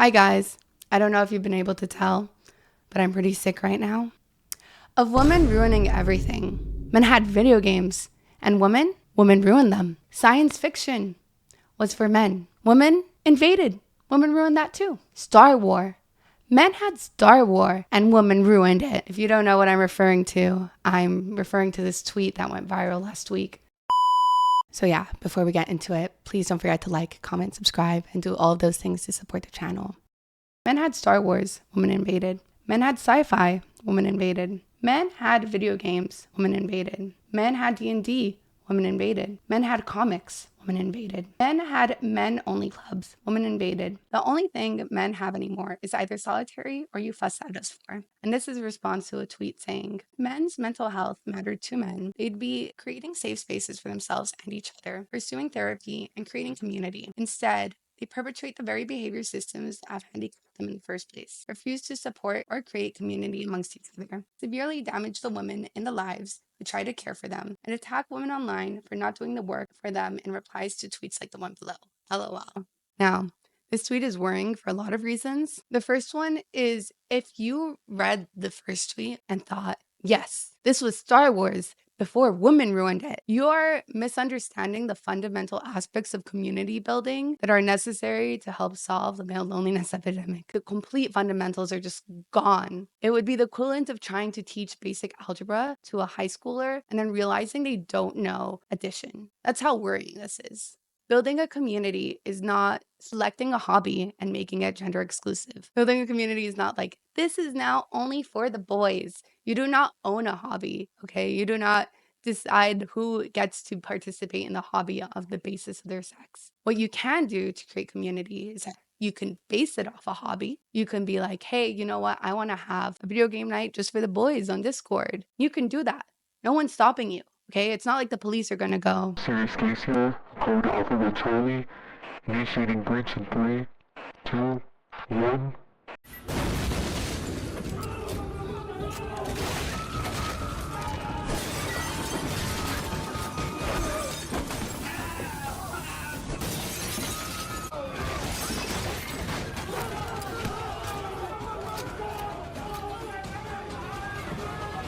Hi guys, I don't know if you've been able to tell, but I'm pretty sick right now. Of women ruining everything. Men had video games, and women ruined them. Science fiction was for men. Women invaded. Women ruined that too. Star War. Men had Star War, and women ruined it. If you don't know what I'm referring to this tweet that went viral last week. So yeah, before we get into it, please don't forget to like, comment, subscribe, and do all of those things to support the channel. Men had Star Wars, women invaded. Men had sci-fi, women invaded. Men had video games, women invaded. Men had D&D, women invaded. Men had comics, women invaded. Men had men-only clubs, women invaded. The only thing men have anymore is either solitary or you fuss at us for. And this is a response to a tweet saying, men's mental health mattered to men. They'd be creating safe spaces for themselves and each other, pursuing therapy, and creating community. Instead, they perpetuate the very behavior systems that have handicapped them in the first place, refuse to support or create community amongst each other, severely damage the women in the lives who try to care for them, and attack women online for not doing the work for them in replies to tweets like the one below. LOL. Now, this tweet is worrying for a lot of reasons. The first one is if you read the first tweet and thought, yes, this was Star Wars before women ruined it, you're misunderstanding the fundamental aspects of community building that are necessary to help solve the male loneliness epidemic. The complete fundamentals are just gone. It would be the equivalent of trying to teach basic algebra to a high schooler and then realizing they don't know addition. That's how worrying this is. Building a community is not selecting a hobby and making it gender exclusive. Building a community is not like, this is now only for the boys. You do not own a hobby, okay? You do not decide who gets to participate in the hobby of the basis of their sex. What you can do to create community is that you can base it off a hobby. You can be like, hey, you know what? I want to have a video game night just for the boys on Discord. You can do that. No one's stopping you. Okay, it's not like the police are gonna go. Serious case here. Code Alphabet Charlie. Initiating breach in 3, 2, 1.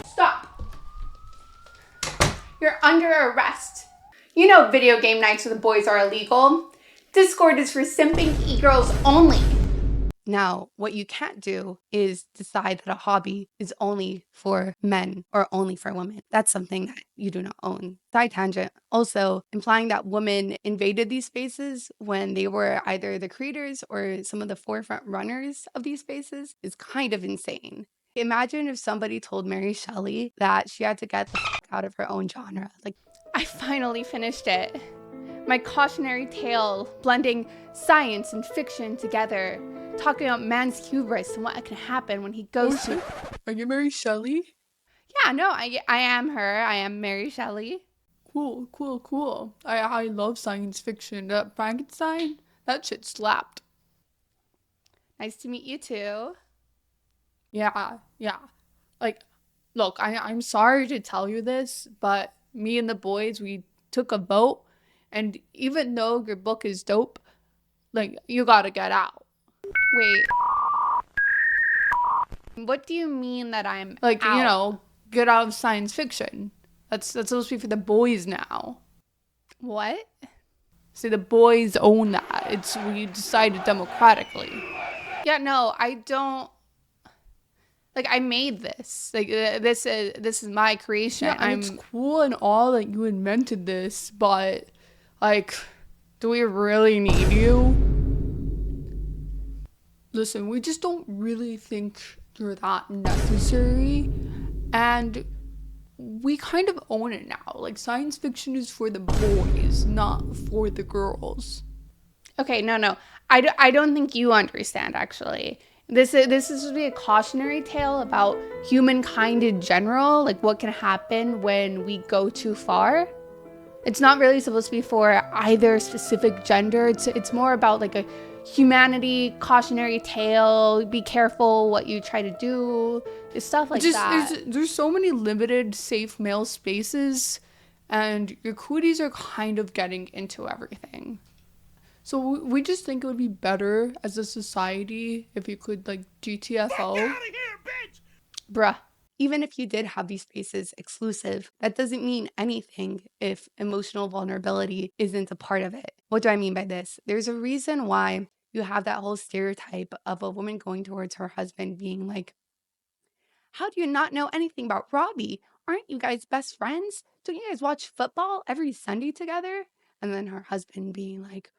Stop! You're under arrest. You know video game nights with the boys are illegal. Discord is for simping e-girls only. Now, what you can't do is decide that a hobby is only for men or only for women. That's something that you do not own. Side tangent. Also, implying that women invaded these spaces when they were either the creators or some of the forefront runners of these spaces is kind of insane. Imagine if somebody told Mary Shelley that she had to get the fuck out of her own genre. Like, I finally finished it. My cautionary tale blending science and fiction together, talking about man's hubris and what can happen when he goes to... Are you Mary Shelley? Yeah, no, I am her. I am Mary Shelley. Cool. I love science fiction. That Frankenstein, that shit slapped. Nice to meet you too. Yeah. Like, look, I'm sorry to tell you this, but me and the boys, we took a vote, and even though your book is dope, like, you gotta get out. Wait. What do you mean that I'm like out? You know, get out of science fiction. That's supposed to be for the boys now. What? See, the boys own that. We decided democratically. Yeah, no, I don't. Like, I made this. Like, this is my creation. Yeah, and it's cool and all that you invented this, but like, do we really need you? Listen, we just don't really think you're that necessary, and we kind of own it now. Like, science fiction is for the boys, not for the girls. Okay, no. I don't think you understand, actually. This is supposed to be a cautionary tale about humankind in general, like what can happen when we go too far. It's not really supposed to be for either specific gender. It's more about like a humanity cautionary tale. Be careful what you try to do. Stuff like that. There's so many limited safe male spaces, and your cooties are kind of getting into everything. So we just think it would be better as a society if you could like GTFO. Fuck out of here, bitch! Bruh. Even if you did have these spaces exclusive, that doesn't mean anything if emotional vulnerability isn't a part of it. What do I mean by this? There's a reason why you have that whole stereotype of a woman going towards her husband being like, how do you not know anything about Robbie? Aren't you guys best friends? Don't you guys watch football every Sunday together? And then her husband being like,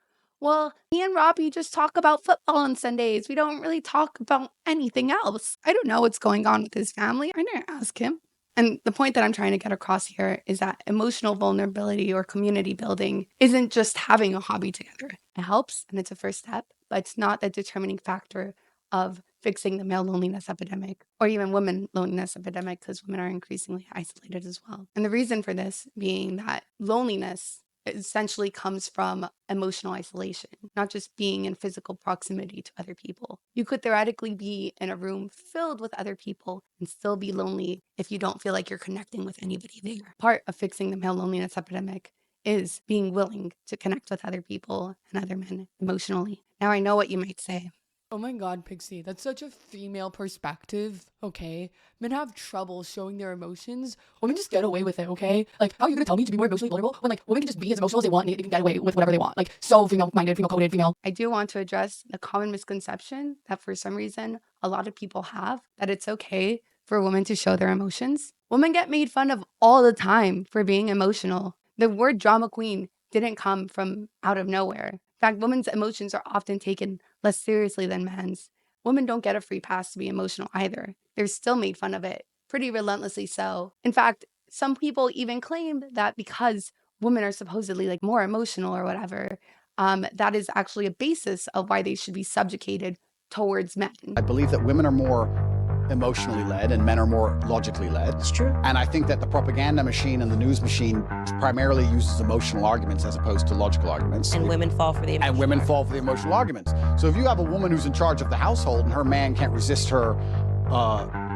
well, me and Robbie just talk about football on Sundays. We don't really talk about anything else. I don't know what's going on with his family. I didn't ask him. And the point that I'm trying to get across here is that emotional vulnerability or community building isn't just having a hobby together. It helps and it's a first step, but it's not the determining factor of fixing the male loneliness epidemic or even women loneliness epidemic, because women are increasingly isolated as well. And the reason for this being that loneliness essentially comes from emotional isolation, not just being in physical proximity to other people. You could theoretically be in a room filled with other people and still be lonely if you don't feel like you're connecting with anybody there. Part of fixing the male loneliness epidemic is being willing to connect with other people and other men emotionally. Now, I know what you might say. Oh my god, Pixie, that's such a female perspective, okay? Men have trouble showing their emotions. Women just get away with it, okay? Like, how are you gonna tell me to be more emotionally vulnerable when, like, women can just be as emotional as they want and they can get away with whatever they want? Like, so female-minded, female-coded, female. I do want to address the common misconception that for some reason a lot of people have, that it's okay for women to show their emotions. Women get made fun of all the time for being emotional. The word drama queen didn't come from out of nowhere. In fact, women's emotions are often taken less seriously than men's. Women don't get a free pass to be emotional either. They're still made fun of it, pretty relentlessly so. In fact, some people even claim that because women are supposedly like more emotional or whatever, that is actually a basis of why they should be subjugated towards men. I believe that women are more emotionally led and men are more logically led. It's true. And I think that the propaganda machine and the news machine primarily uses emotional arguments as opposed to logical arguments. And women fall for the emotional And women fall for the emotional arguments. So if you have a woman who's in charge of the household and her man can't resist her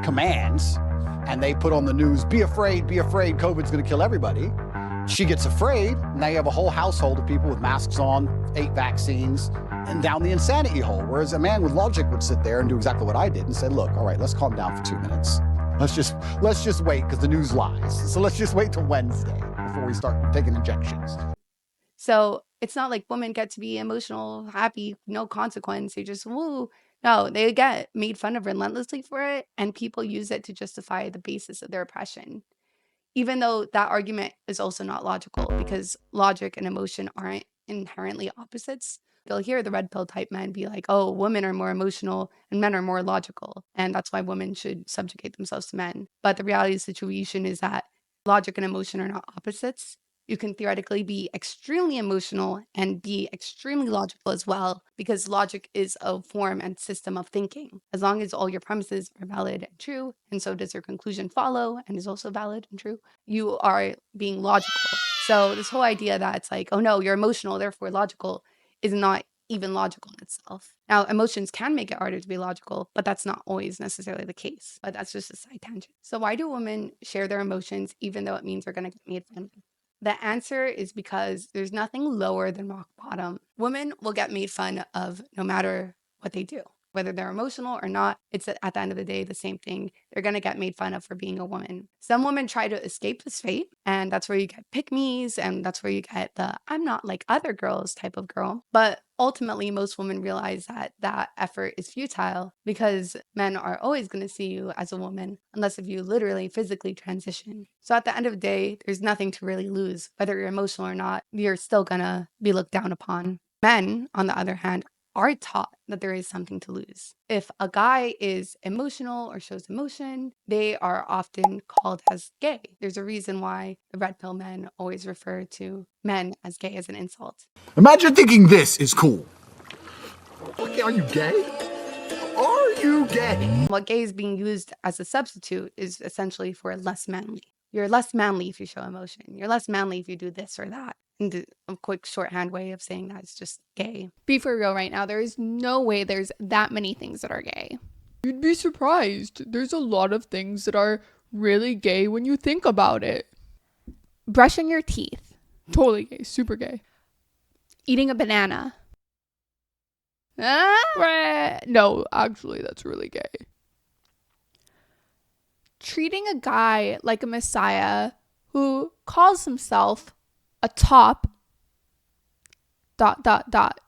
commands, and they put on the news, be afraid, COVID's gonna kill everybody. She gets afraid, now you have a whole household of people with masks on, 8 vaccines, and down the insanity hole. Whereas a man with logic would sit there and do exactly what I did and say, look, all right, let's calm down for 2 minutes. Let's just wait, because the news lies. So let's just wait till Wednesday before we start taking injections. So it's not like women get to be emotional, happy, no consequence. They just, woo. No, they get made fun of relentlessly for it, and people use it to justify the basis of their oppression. Even though that argument is also not logical, because logic and emotion aren't inherently opposites. You'll hear the red pill type men be like, oh, women are more emotional and men are more logical, and that's why women should subjugate themselves to men. But the reality of the situation is that logic and emotion are not opposites. You can theoretically be extremely emotional and be extremely logical as well, because logic is a form and system of thinking. As long as all your premises are valid and true, and so does your conclusion follow and is also valid and true, you are being logical. So this whole idea that it's like, oh no, you're emotional, therefore logical, is not even logical in itself. Now, emotions can make it harder to be logical, but that's not always necessarily the case. But that's just a side tangent. So why do women share their emotions even though it means they're going to get made fun of? The answer is because there's nothing lower than rock bottom. Women will get made fun of no matter what they do. Whether they're emotional or not, it's at the end of the day the same thing. They're going to get made fun of for being a woman. Some women try to escape this fate, and that's where you get pick-me's, and that's where you get the I'm not like other girls type of girl. But ultimately, most women realize that that effort is futile because men are always going to see you as a woman unless if you literally physically transition. So at the end of the day, there's nothing to really lose. Whether you're emotional or not, you're still going to be looked down upon. Men, on the other hand, are taught that there is something to lose. If a guy is emotional or shows emotion, they are often called as gay. There's a reason why the red pill men always refer to men as gay as an insult. Imagine thinking this is cool. Okay, are you gay? Are you gay? What gay is being used as a substitute is essentially for less manly. You're less manly if you show emotion. You're less manly if you do this or that. And a quick shorthand way of saying that is just gay. Be for real right now. There is no way there's that many things that are gay. You'd be surprised. There's a lot of things that are really gay when you think about it. Brushing your teeth. Totally gay. Super gay. Eating a banana. No, actually, that's really gay. Treating a guy like a messiah who calls himself a top ...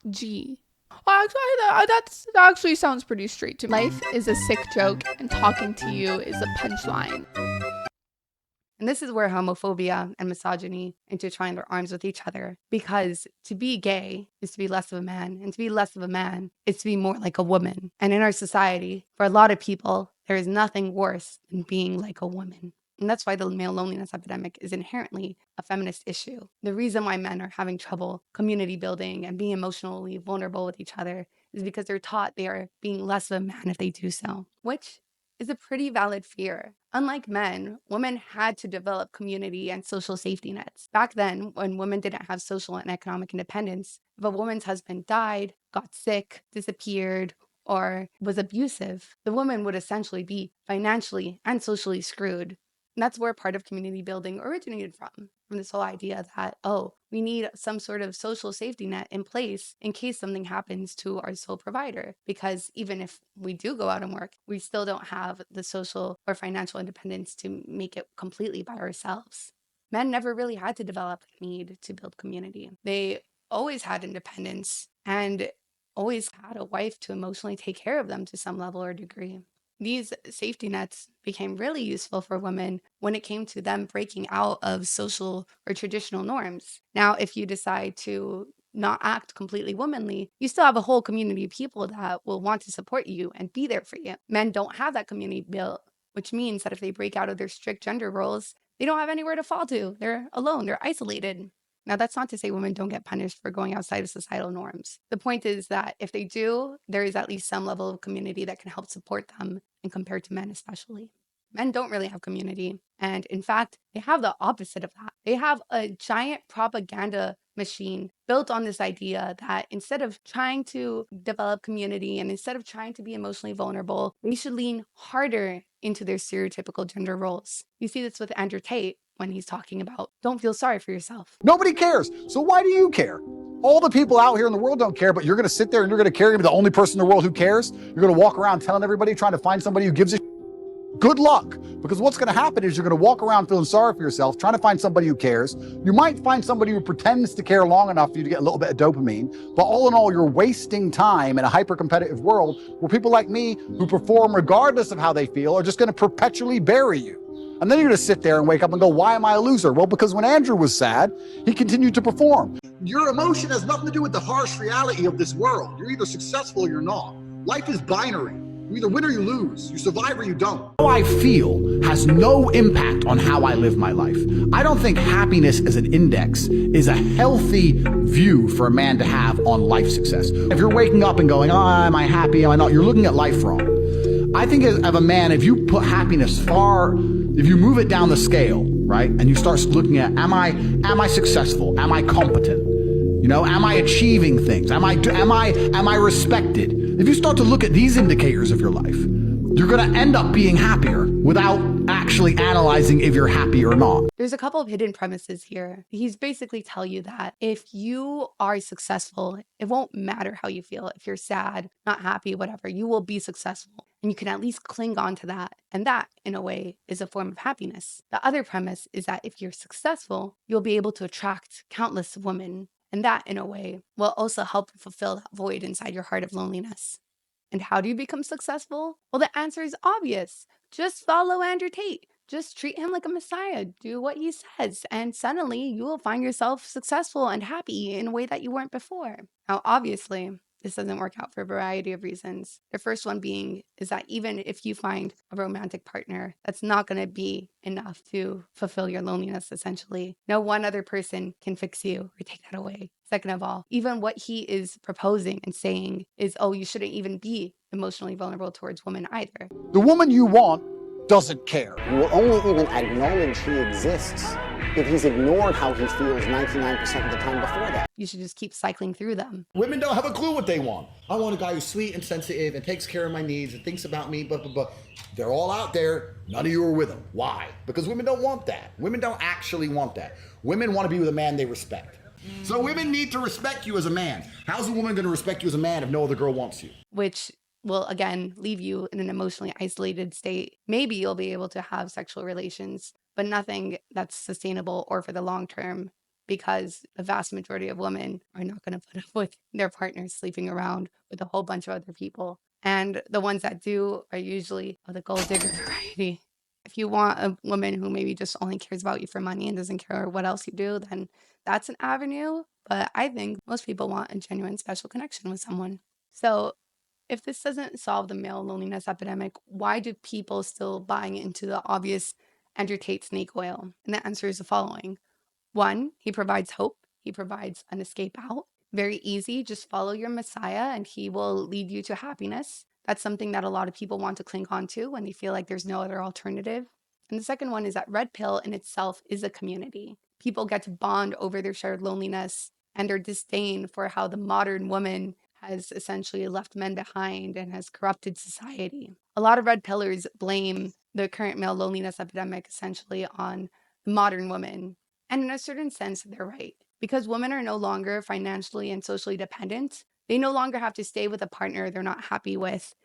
G. Well, actually, that actually sounds pretty straight to me. Life is a sick joke, and talking to you is a punchline. And this is where homophobia and misogyny intertwine their arms with each other. Because to be gay is to be less of a man, and to be less of a man is to be more like a woman. And in our society, for a lot of people, there is nothing worse than being like a woman. And that's why the male loneliness epidemic is inherently a feminist issue. The reason why men are having trouble community building and being emotionally vulnerable with each other is because they're taught they are being less of a man if they do so, which is a pretty valid fear. Unlike men, women had to develop community and social safety nets. Back then, when women didn't have social and economic independence, if a woman's husband died, got sick, disappeared, or was abusive, the woman would essentially be financially and socially screwed. And that's where part of community building originated from this whole idea that, oh, we need some sort of social safety net in place in case something happens to our sole provider. Because even if we do go out and work, we still don't have the social or financial independence to make it completely by ourselves. Men never really had to develop a need to build community. They always had independence and always had a wife to emotionally take care of them to some level or degree. These safety nets became really useful for women when it came to them breaking out of social or traditional norms. Now, if you decide to not act completely womanly, you still have a whole community of people that will want to support you and be there for you. Men don't have that community built, which means that if they break out of their strict gender roles, they don't have anywhere to fall to. They're alone, they're isolated. Now, that's not to say women don't get punished for going outside of societal norms. The point is that if they do, there is at least some level of community that can help support them, and compared to men especially. Men don't really have community. And in fact, they have the opposite of that. They have a giant propaganda machine built on this idea that instead of trying to develop community and instead of trying to be emotionally vulnerable, they should lean harder into their stereotypical gender roles. You see this with Andrew Tate when he's talking about don't feel sorry for yourself. Nobody cares. So why do you care? All the people out here in the world don't care, but you're going to sit there and you're going to carry to be the only person in the world who cares? You're going to walk around telling everybody, trying to find somebody who gives a good luck, because what's going to happen is you're going to walk around feeling sorry for yourself, trying to find somebody who cares. You might find somebody who pretends to care long enough for you to get a little bit of dopamine, but all in all, you're wasting time in a hyper-competitive world where people like me who perform regardless of how they feel are just going to perpetually bury you. And then you're going to sit there and wake up and go, why am I a loser? Well, because when Andrew was sad, he continued to perform. Your emotion has nothing to do with the harsh reality of this world. You're either successful or you're not. Life is binary. You either win or you lose. You survive or you don't. How I feel has no impact on how I live my life. I don't think happiness as an index is a healthy view for a man to have on life success. If you're waking up and going, oh, am I happy? Am I not? You're looking at life wrong. I think as of a man, if you put happiness if you move it down the scale, right, and you start looking at, am I successful? Am I competent? You know, am I achieving things? Am I respected? If you start to look at these indicators of your life, you're going to end up being happier without actually analyzing if you're happy or not. There's a couple of hidden premises here. He's basically telling you that if you are successful, it won't matter how you feel. If you're sad, not happy, whatever, you will be successful. And you can at least cling on to that. And that, in a way, is a form of happiness. The other premise is that if you're successful, you'll be able to attract countless women. And that, in a way, will also help fulfill that void inside your heart of loneliness. And how do you become successful? Well, the answer is obvious. Just follow Andrew Tate. Just treat him like a messiah. Do what he says. And suddenly you will find yourself successful and happy in a way that you weren't before. Now, obviously, this doesn't work out for a variety of reasons. The first one being is that even if you find a romantic partner, that's not going to be enough to fulfill your loneliness, essentially. No one other person can fix you or take that away. Second of all, even what he is proposing and saying is, oh, you shouldn't even be emotionally vulnerable towards women either. The woman you want doesn't care. You will only even acknowledge he exists if he's ignored how he feels 99% of the time before that. You should just keep cycling through them. Women don't have a clue what they want. I want a guy who's sweet and sensitive and takes care of my needs and thinks about me, blah, blah, blah. They're all out there. None of you are with them. Why? Because women don't want that. Women don't actually want that. Women want to be with a man they respect. So women need to respect you as a man. How's a woman going to respect you as a man if no other girl wants you? Which will again leave you in an emotionally isolated state. Maybe you'll be able to have sexual relations, but nothing that's sustainable or for the long term, because the vast majority of women are not going to put up with their partners sleeping around with a whole bunch of other people. And the ones that do are usually of the gold digger variety. If you want a woman who maybe just only cares about you for money and doesn't care what else you do, then that's an avenue. But I think most people want a genuine special connection with someone. So if this doesn't solve the male loneliness epidemic, why do people still buy into the obvious Andrew Tate snake oil? And the answer is the following. One, he provides hope. He provides an escape out. Very easy. Just follow your Messiah and he will lead you to happiness. That's something that a lot of people want to cling on to when they feel like there's no other alternative. And the second one is that Red Pill in itself is a community. People get to bond over their shared loneliness and their disdain for how the modern woman has essentially left men behind and has corrupted society. A lot of red pillars blame the current male loneliness epidemic essentially on the modern woman. And in a certain sense, they're right. Because women are no longer financially and socially dependent, they no longer have to stay with a partner they're not happy with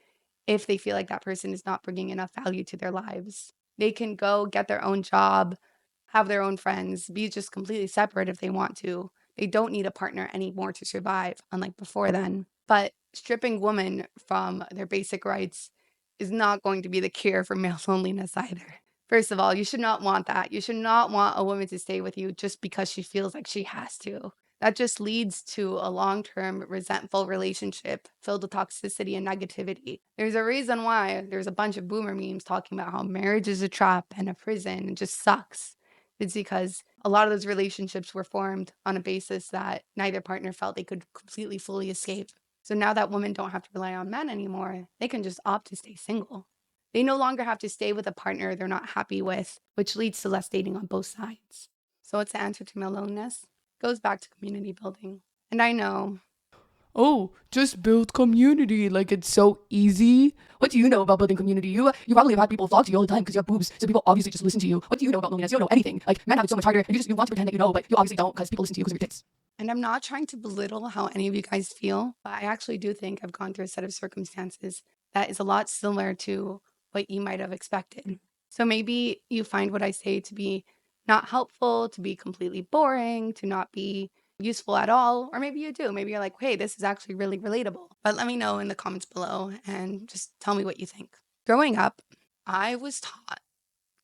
if they feel like that person is not bringing enough value to their lives. They can go get their own job, have their own friends, be just completely separate if they want to. They don't need a partner anymore to survive, unlike before then. But stripping women from their basic rights is not going to be the cure for male loneliness either. First of all, you should not want that. You should not want a woman to stay with you just because she feels like she has to. That just leads to a long-term resentful relationship filled with toxicity and negativity. There's a reason why there's a bunch of boomer memes talking about how marriage is a trap and a prison and just sucks. It's because a lot of those relationships were formed on a basis that neither partner felt they could completely fully escape. So now that women don't have to rely on men anymore, they can just opt to stay single. They no longer have to stay with a partner they're not happy with, which leads to less dating on both sides. So what's the answer to male loneliness? Goes back to community building. And I know, Oh, just build community. Like it's so easy. What do you know about building community? You probably have had people flock to you all the time because you have boobs, so people obviously just listen to you. What do you know about loneliness? You don't know anything. Like men have it so much harder, and you want to pretend that you know, but you obviously don't because people listen to you because of your tits. and I'm not trying to belittle how any of you guys feel, but I actually do think I've gone through a set of circumstances that is a lot similar to what you might have expected. So maybe you find what I say to be not helpful, to be completely boring, to not be useful at all, or maybe you do. Maybe you're like, hey, this is actually really relatable. But let me know in the comments below and just tell me what you think. Growing up, I was taught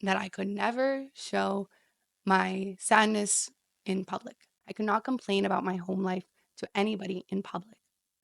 that I could never show my sadness in public. I could not complain about my home life to anybody in public.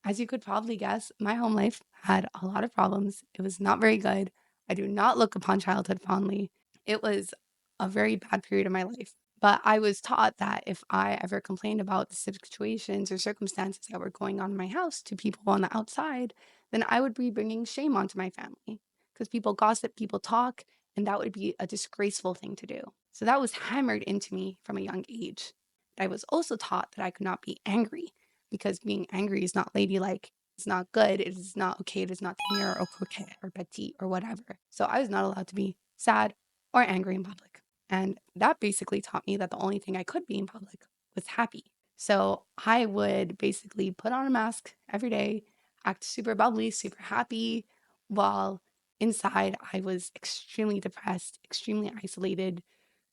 As you could probably guess, my home life had a lot of problems. It was not very good. I do not look upon childhood fondly. It was a very bad period of my life. But I was taught that if I ever complained about the situations or circumstances that were going on in my house to people on the outside, then I would be bringing shame onto my family because people gossip, people talk, and that would be a disgraceful thing to do. So that was hammered into me from a young age. I was also taught that I could not be angry because being angry is not ladylike. It's not good. It is not okay. It is not tender or coquette or petite or whatever. So I was not allowed to be sad or angry in public. And that basically taught me that the only thing I could be in public was happy. So I would basically put on a mask every day, act super bubbly, super happy, while inside I was extremely depressed, extremely isolated,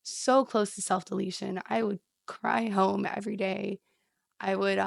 so close to self-deletion. I would cry home every day. I would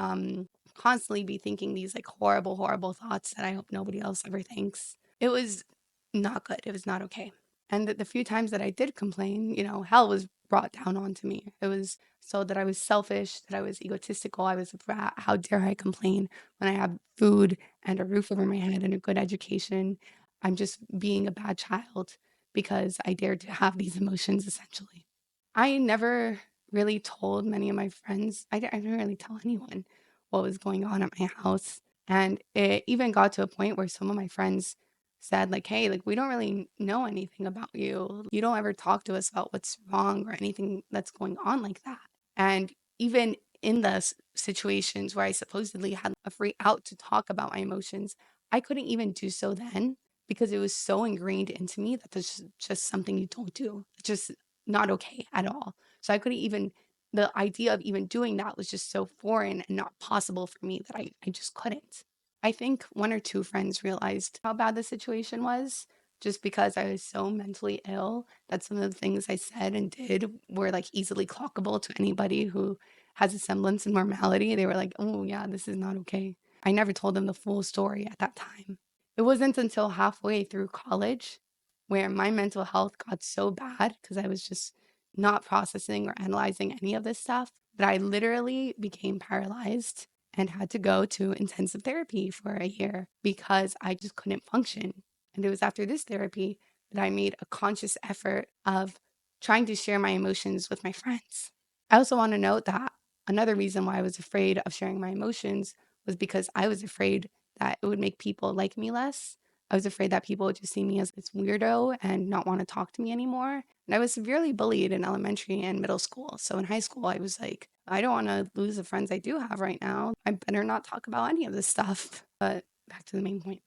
constantly be thinking these like horrible, horrible thoughts that I hope nobody else ever thinks. It was not good. It was not okay. And the few times that I did complain, hell was brought down onto me. It was so that I was selfish, that I was egotistical, I was a brat. How dare I complain when I have food and a roof over my head and a good education? I'm just being a bad child because I dared to have these emotions essentially. I never really told many of my friends. I didn't really tell anyone what was going on at my house. And it even got to a point where some of my friends said, like, hey, like, we don't really know anything about you. You don't ever talk to us about what's wrong or anything that's going on like that. And even in the situations where I supposedly had a free out to talk about my emotions, I couldn't even do so then because it was so ingrained into me that there's just something you don't do. It's just not okay at all. So I couldn't even the idea of even doing that was just so foreign and not possible for me that I just couldn't. I think one or two friends realized how bad the situation was just because I was so mentally ill that some of the things I said and did were like easily clockable to anybody who has a semblance of normality. They were like, oh, yeah, this is not okay. I never told them the full story at that time. It wasn't until halfway through college where my mental health got so bad because I was just not processing or analyzing any of this stuff that I literally became paralyzed and had to go to intensive therapy for a year because I just couldn't function. And it was after this therapy that I made a conscious effort of trying to share my emotions with my friends. I also want to note that another reason why I was afraid of sharing my emotions was because I was afraid that it would make people like me less. I was afraid that people would just see me as this weirdo and not want to talk to me anymore. And I was severely bullied in elementary and middle school. So in high school, I was like, I don't want to lose the friends I do have right now. I better not talk about any of this stuff. But back to the main point.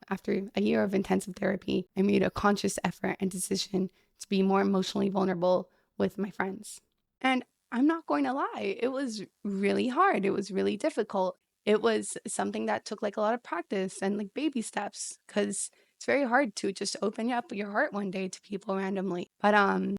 After a year of intensive therapy, I made a conscious effort and decision to be more emotionally vulnerable with my friends. And I'm not going to lie, it was really hard. It was really difficult. It was something that took like a lot of practice and like baby steps because it's very hard to just open up your heart one day to people randomly. But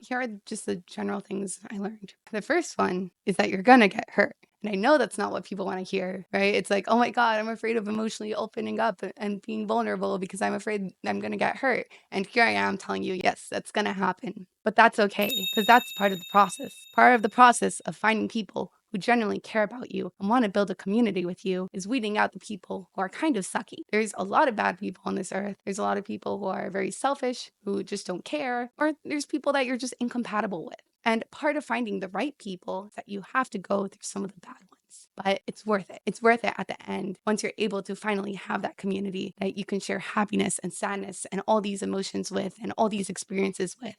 here are just the general things I learned. The first one is that you're gonna get hurt. And I know that's not what people want to hear, right? It's like, oh my God, I'm afraid of emotionally opening up and being vulnerable because I'm afraid I'm going to get hurt. And here I am telling you, yes, that's going to happen. But that's okay, because that's part of the process. Part of the process of finding people who genuinely care about you and want to build a community with you is weeding out the people who are kind of sucky. There's a lot of bad people on this earth. There's a lot of people who are very selfish, who just don't care, or there's people that you're just incompatible with. And part of finding the right people is that you have to go through some of the bad ones, but it's worth it. It's worth it at the end once you're able to finally have that community that you can share happiness and sadness and all these emotions with and all these experiences with.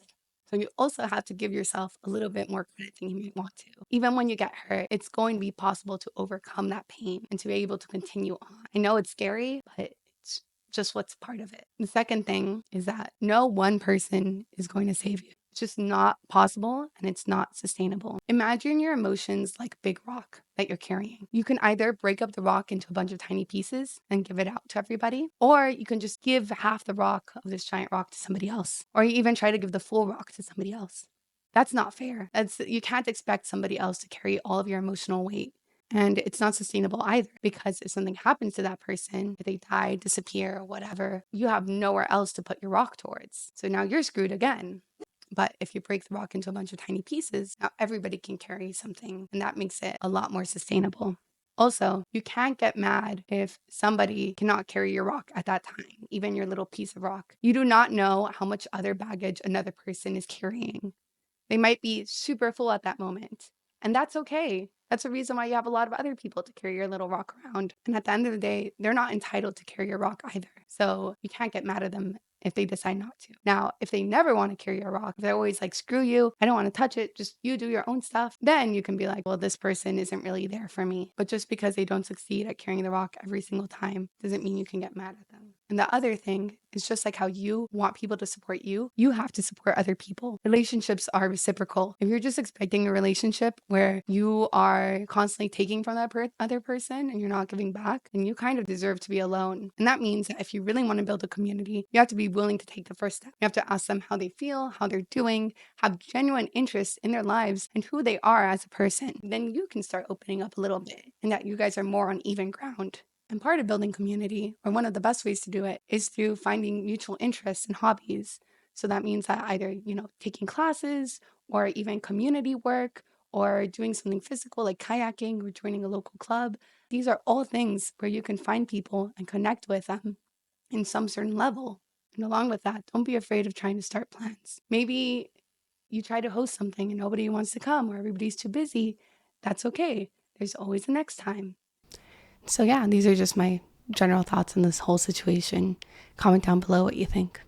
So you also have to give yourself a little bit more credit than you may want to. Even when you get hurt, it's going to be possible to overcome that pain and to be able to continue on. I know it's scary, but it's just what's part of it. The second thing is that no one person is going to save you. It's just not possible and it's not sustainable. Imagine your emotions like a big rock that you're carrying. You can either break up the rock into a bunch of tiny pieces and give it out to everybody, or you can just give half the rock of this giant rock to somebody else, or you even try to give the full rock to somebody else. That's not fair. You can't expect somebody else to carry all of your emotional weight. And it's not sustainable either, because if something happens to that person, if they die, disappear, or whatever, you have nowhere else to put your rock towards. So now you're screwed again. But if you break the rock into a bunch of tiny pieces, now everybody can carry something, and that makes it a lot more sustainable. Also, you can't get mad if somebody cannot carry your rock at that time, even your little piece of rock. You do not know how much other baggage another person is carrying. They might be super full at that moment, and that's okay. That's the reason why you have a lot of other people to carry your little rock around. And at the end of the day, they're not entitled to carry your rock either. So you can't get mad at them if they decide not to. Now, if they never want to carry your rock, if they're always like, screw you, I don't want to touch it, just you do your own stuff, then you can be like, well, this person isn't really there for me. But just because they don't succeed at carrying the rock every single time doesn't mean you can get mad at them. And the other thing is just like how you want people to support you, you have to support other people. Relationships are reciprocal. If you're just expecting a relationship where you are constantly taking from that other person and you're not giving back, then you kind of deserve to be alone. And that means that if you really want to build a community, you have to be willing to take the first step. You have to ask them how they feel, how they're doing, have genuine interest in their lives and who they are as a person. Then you can start opening up a little bit and that you guys are more on even ground. And part of building community, or one of the best ways to do it, is through finding mutual interests and hobbies. So that means that either, taking classes or even community work or doing something physical like kayaking or joining a local club. These are all things where you can find people and connect with them in some certain level. And along with that, don't be afraid of trying to start plans. Maybe you try to host something and nobody wants to come or everybody's too busy. That's okay. There's always the next time. So yeah, these are just my general thoughts on this whole situation. Comment down below what you think.